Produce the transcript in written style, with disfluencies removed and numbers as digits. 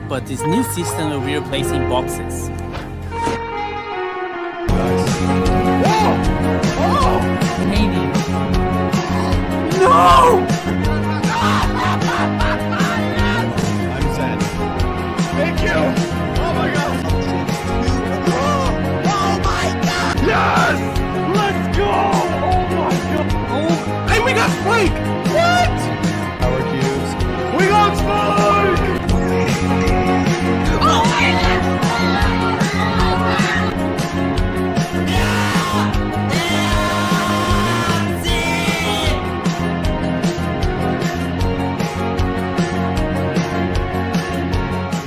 but this new system will be replacing boxes. Maybe. No! I'm sad. Thank you! Oh my god! Oh my god! Yes! Let's go! Oh my god! Oh, and we got Spike!